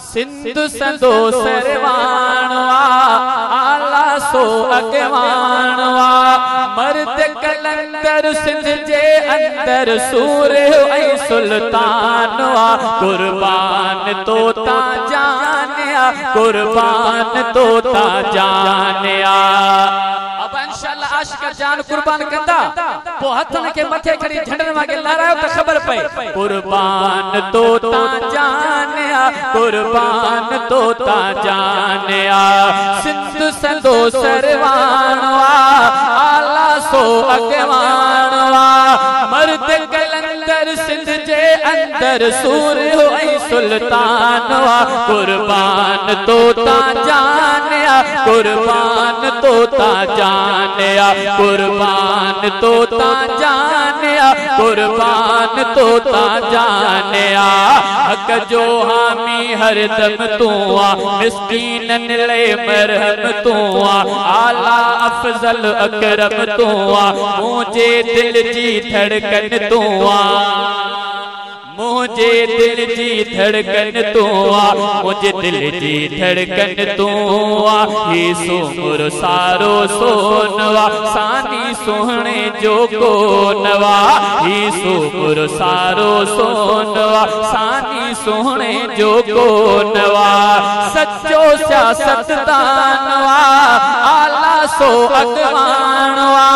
सिंध संदो सरवाणवा आला सो अगवाणवा मर्द कलंदर सिंध जे अंदर सूर ऐं सुल्तानवा कुर्बान तोता जानिया कुर्बान तोता जानिया। अब इंशाअल्लाह आशिक जान कुर्बान कंदा पो हथन के मथे खड़ी झंडन वागे लहरायो त खबर पए कुर्बान तोता जानिया कुर्बान तोता जानिया। सिंध संदो सरवाणवा आला सो अगवाणवा मर्द कलंदर सिंध जे अंदर सूर ऐं सुल्तानवा कुर्बान तोता जानिया कुर्बान तोता जानिया कुर्बान तोता जानिया कुर्बान तोता जानिया। हक जो हामी हर दम तू आ मिस्कीनन ले मरहम तू आ आला अफजल अकरम तू आ मुझे दिल जी धड़कन तू आ मुझे दिल जी धड़कन तू आ मुझे दिल जी धड़कन तू आ ही सुमुर सारो सोनवा सानी सोहणे जो कोनवा ही सुमुर सारो सोनवा सानी सोहणे जो कोनवा सच्चो सियासतदानवा आला सो अगवाणवा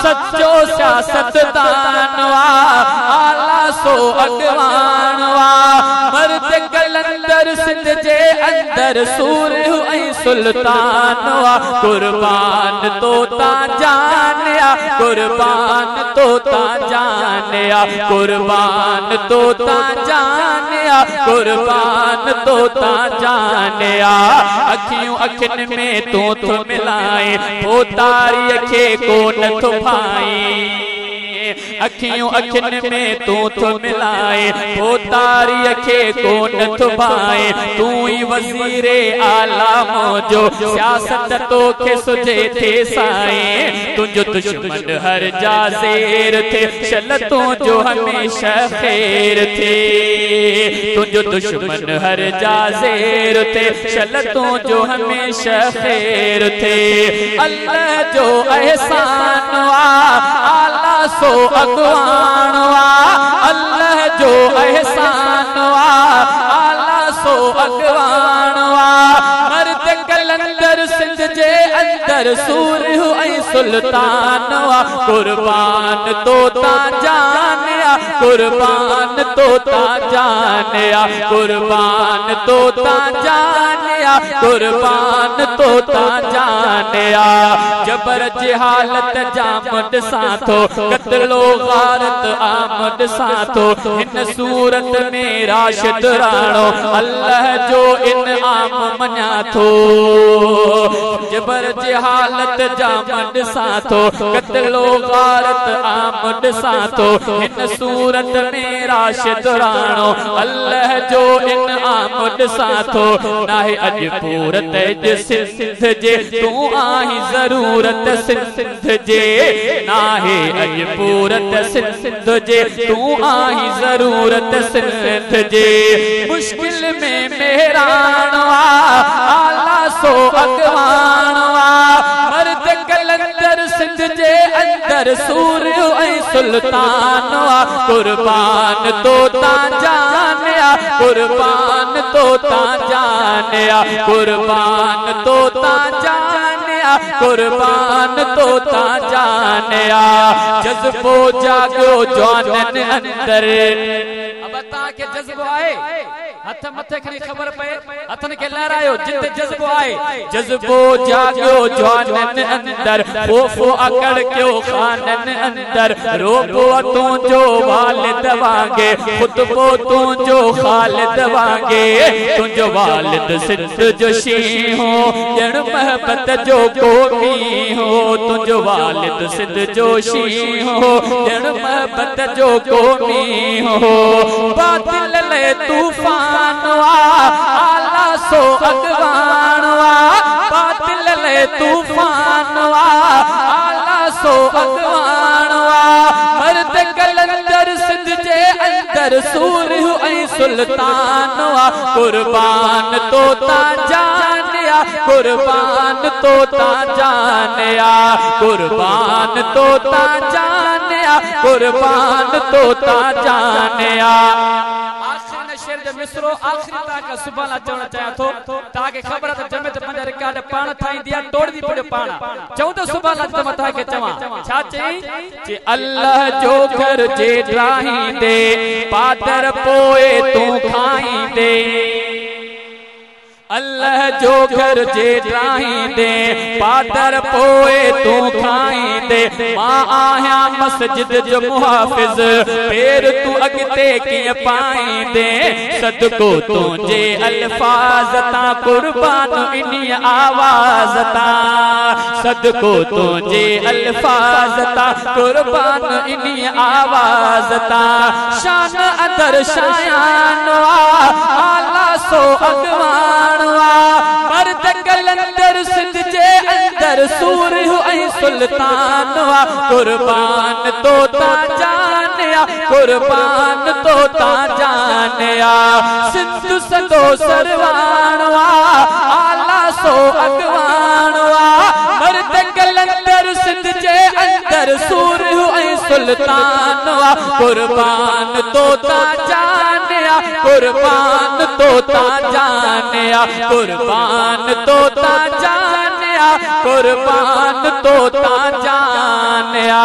सच्चो सियासतदानवा आला सो अगवाणवा मर्द कलंदर सिंध जे अंदर सूर ऐं सुल्तानवा कुर्बान तोता जानिया कुर्बान तोता जानिया कुर्बान तोता जानिया कुर्बान तोता जानिया। अखियूं अखिन में तू थो मिलाए पोतारी के को न थो भाई अखियूं अखिन में तू थो मिलाए पोतारी के को न थो भाए तू ही वज़ीरे आला मौजो सियासत तो के सुझे थे साए तुझो दुश्मन हर जा ज़ेर थे शलतों जो हमेशा खैर थे तुझो दुश्मन हर जा ज़ेर थे शलतों जो हमेशा खैर थे। अल्लाह जो एहसान वा आला सो अगवाणवा अल्लाह जो एहसान वा आला सो अगवाणवा मर्द कलंदर सिंध जे अंदर सूर ऐं सुल्तानवा कुर्बान तोता जानिया कुर्बान तोता जानिया कुर्बान तोता जानिया कुर्बान तोता जानिया। जबर जहालत जामद साथो कत्लो गारत आमद साथो इन सूरत में राशिद राणो अल्लाह जो इनाम मना थो जबर जहालत जामद साथो कत्लो गारत आमद साथो इन सूरत में राशिद राणो अल्लाह जो इनाम साथो नाहे अज पूरत सिंध जे तू आही जरूरत सिंध जे नाहे अज पूरत सिंध जे तू आही जरूरत सिंध जे। मुश्किल में मेहरानवा आला सो अगवाणवा मर्द कलंदर सिंध जे अंदर सूर ऐं सुल्तानवा कुर्बान तोता जानिया कुर्बान तोता जानिया कुर्बान तोता जानिया कुर्बान तोता जानिया। जज्बो जागो जवानन अंदर अब ताके जज्बो आए हथ मथे खणी खबर पे हथन के लहरायो जिते जज्बो आए जज्बो जागो जवानन अंदर खौफो अकड़ क्यों खानन अंदर रोबो तू जो वालिद वांगे खुतबो तू जो खालिद वांगे तुझो वालिद सिंध जो शी हो जण महबत जो कोमी हो तुझो वालिद सिंध जो शी हो जण महबत जो कोमी हो। बातिल ले तूफानवा आला सो अगवाणवा बातिल ले तूफानवा आला सो अगवाणवा मर्द कलंदर सिंध जे अंदर सूरह ऐं सुल्तान कुर्बान तो ता जानिया कुर्बान तो ता जानिया कुर्बान तो ता जानिया कुर्बान तो ता जानिया शेर जो मिसरो आखिरी तक सुभान चवण चाहियां थो ताके खबर त जमे त पंज रिकॉर्ड पाण ठाई दिया तोड़ दी पड़ो पाण चऊं त सुभान त मथा के चवां छा चई अल्लाह जो घर जे ड्राही दे पातर पोए तू खाई दे अल्लाह जो घर जे ड्राही दे पातर पोए तू खाई दे मां आया मस्जिद जो मुहाफिज पैर तू अगते किए पाई दे सदको तुझे अल्फाज ता कुर्बान इनी आवाज ता सदको तुझे अल्फाज ता कुर्बान इनी आवाज ता शान अदर शायान आला सो अगवान मर्द कलंदर सिंध जे अंदर सूरह ऐं सुल्तान कुर्बान तो ता जानिया कुर्बान तो ता जानिया सिंध सदो सरवान आला सो अगवान मर्द कलंदर सिंध जे अंदर सूरह ऐं सुल्तान कुर्बान तो ता जानिया कुर्बान तो ता जानिया कुर्बान तो ता जानिया कुर्बान तो ता जानिया।